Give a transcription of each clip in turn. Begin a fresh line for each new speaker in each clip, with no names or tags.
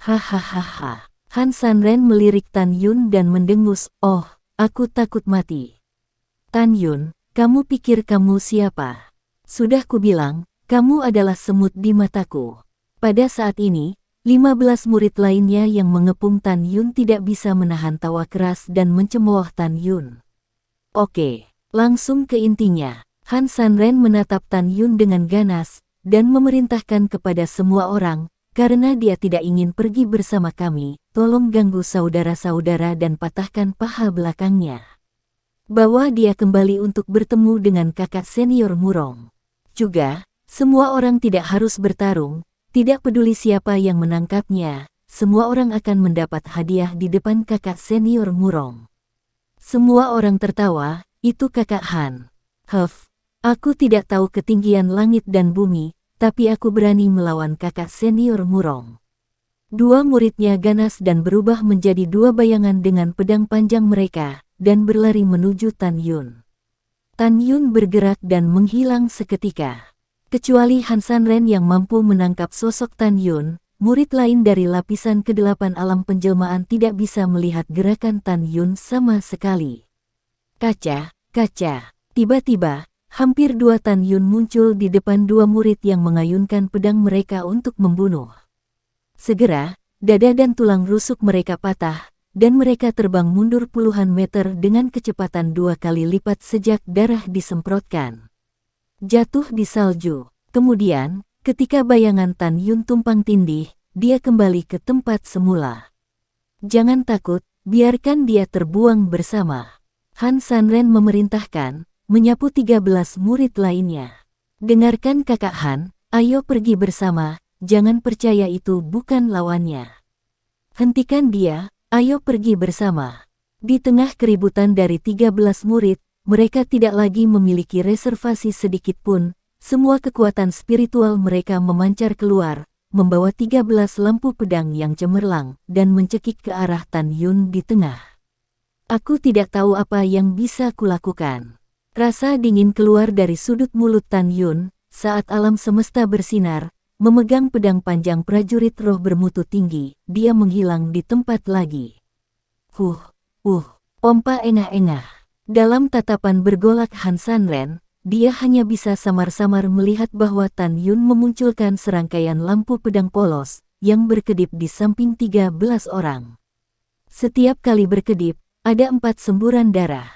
Hahaha. Han Sanren melirik Tan Yun dan mendengus, "Oh, aku takut mati." "Tan Yun, kamu pikir kamu siapa? Sudah kubilang, kamu adalah semut di mataku." Pada saat ini, 15 murid lainnya yang mengepung Tan Yun tidak bisa menahan tawa keras dan mencemooh Tan Yun. "Oke, langsung ke intinya." Han Sanren menatap Tan Yun dengan ganas, dan memerintahkan kepada semua orang, "Karena dia tidak ingin pergi bersama kami, tolong ganggu saudara-saudara dan patahkan paha belakangnya. Bawa dia kembali untuk bertemu dengan kakak senior Murong. Juga, semua orang tidak harus bertarung, tidak peduli siapa yang menangkapnya, semua orang akan mendapat hadiah di depan kakak senior Murong." Semua orang tertawa, "Itu kakak Han. Aku tidak tahu ketinggian langit dan bumi, tapi aku berani melawan kakak senior Murong." Dua muridnya ganas dan berubah menjadi dua bayangan dengan pedang panjang mereka, dan berlari menuju Tan Yun. Tan Yun bergerak dan menghilang seketika. Kecuali Han Sanren yang mampu menangkap sosok Tan Yun, murid lain dari lapisan ke-8 alam penjelmaan tidak bisa melihat gerakan Tan Yun sama sekali. Kaca. Tiba-tiba, hampir dua Tan Yun muncul di depan dua murid yang mengayunkan pedang mereka untuk membunuh. Segera, dada dan tulang rusuk mereka patah, dan mereka terbang mundur puluhan meter dengan kecepatan 2 kali lipat sejak darah disemprotkan. Jatuh di salju. Kemudian, ketika bayangan Tan Yun tumpang tindih, dia kembali ke tempat semula. "Jangan takut, biarkan dia terbuang bersama." Han Sanren memerintahkan, menyapu 13 murid lainnya. "Dengarkan kakak Han, ayo pergi bersama, jangan percaya itu bukan lawannya. Hentikan dia, ayo pergi bersama." Di tengah keributan dari 13 murid, mereka tidak lagi memiliki reservasi sedikit pun, semua kekuatan spiritual mereka memancar keluar, membawa 13 lampu pedang yang cemerlang, dan mencekik ke arah Tan Yun di tengah. "Aku tidak tahu apa yang bisa kulakukan." Rasa dingin keluar dari sudut mulut Tan Yun, saat alam semesta bersinar, memegang pedang panjang prajurit roh bermutu tinggi, dia menghilang di tempat lagi. Pompa engah-engah. Dalam tatapan bergolak Han Sanren, dia hanya bisa samar-samar melihat bahwa Tan Yun memunculkan serangkaian lampu pedang polos, yang berkedip di samping 13 orang. Setiap kali berkedip, ada 4 semburan darah.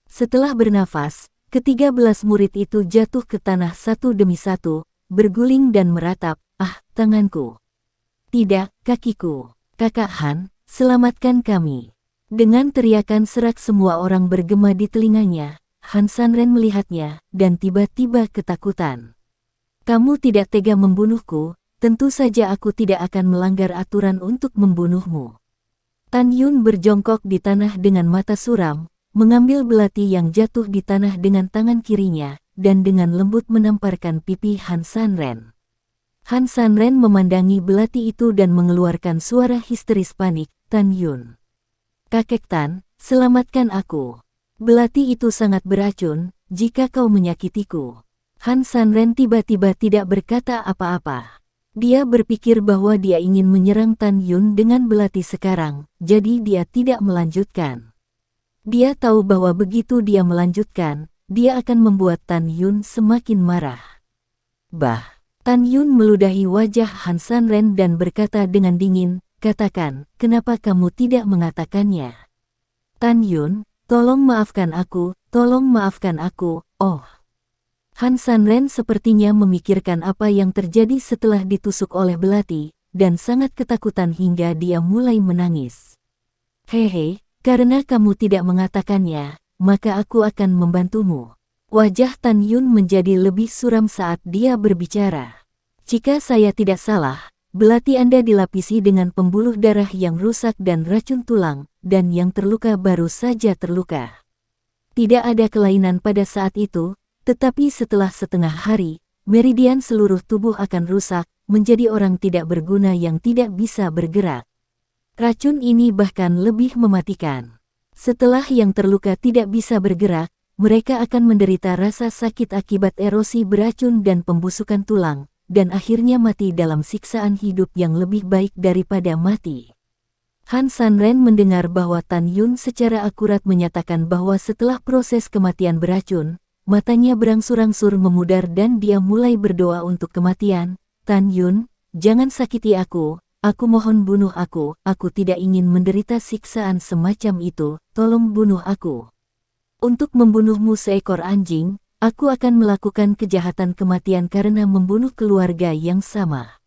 Setelah bernafas, ke-13 murid itu jatuh ke tanah satu demi satu, berguling dan meratap, "Ah, tanganku. Tidak, kakiku. Kakak Han, selamatkan kami." Dengan teriakan serak semua orang bergema di telinganya, Han Sanren melihatnya, dan tiba-tiba ketakutan. "Kamu tidak tega membunuhku, tentu saja aku tidak akan melanggar aturan untuk membunuhmu." Tan Yun berjongkok di tanah dengan mata suram, mengambil belati yang jatuh di tanah dengan tangan kirinya, dan dengan lembut menamparkan pipi Han Sanren. Han Sanren memandangi belati itu dan mengeluarkan suara histeris panik, "Tan Yun. Kakek Tan, selamatkan aku. Belati itu sangat beracun, jika kau menyakitiku." Han Sanren tiba-tiba tidak berkata apa-apa. Dia berpikir bahwa dia ingin menyerang Tan Yun dengan belati sekarang, jadi dia tidak melanjutkan. Dia tahu bahwa begitu dia melanjutkan, dia akan membuat Tan Yun semakin marah. Tan Yun meludahi wajah Han Sanren dan berkata dengan dingin, "Katakan, kenapa kamu tidak mengatakannya?" "Tan Yun, tolong maafkan aku, oh." Han Sanren sepertinya memikirkan apa yang terjadi setelah ditusuk oleh belati, dan sangat ketakutan hingga dia mulai menangis. "Hehe, karena kamu tidak mengatakannya, maka aku akan membantumu." Wajah Tan Yun menjadi lebih suram saat dia berbicara. "Jika saya tidak salah, belati Anda dilapisi dengan pembuluh darah yang rusak dan racun tulang, dan yang terluka baru saja terluka. Tidak ada kelainan pada saat itu, tetapi setelah setengah hari, meridian seluruh tubuh akan rusak, menjadi orang tidak berguna yang tidak bisa bergerak. Racun ini bahkan lebih mematikan. Setelah yang terluka tidak bisa bergerak, mereka akan menderita rasa sakit akibat erosi beracun dan pembusukan tulang, dan akhirnya mati dalam siksaan hidup yang lebih baik daripada mati. Han Sanren mendengar bahwa Tan Yun secara akurat menyatakan bahwa setelah proses kematian beracun, matanya berangsur-angsur memudar dan dia mulai berdoa untuk kematian. Tan Yun, jangan sakiti aku mohon bunuh aku tidak ingin menderita siksaan semacam itu, tolong bunuh aku. Untuk membunuhmu seekor anjing, aku akan melakukan kejahatan kematian karena membunuh keluarga yang sama.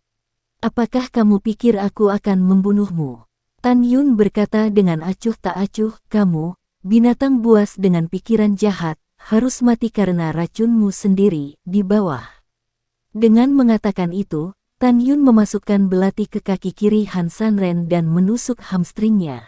Apakah kamu pikir aku akan membunuhmu? Tan Yun berkata dengan acuh tak acuh, kamu, binatang buas dengan pikiran jahat, harus mati karena racunmu sendiri, di bawah. Dengan mengatakan itu, Tan Yun memasukkan belati ke kaki kiri Han Sanren dan menusuk hamstringnya.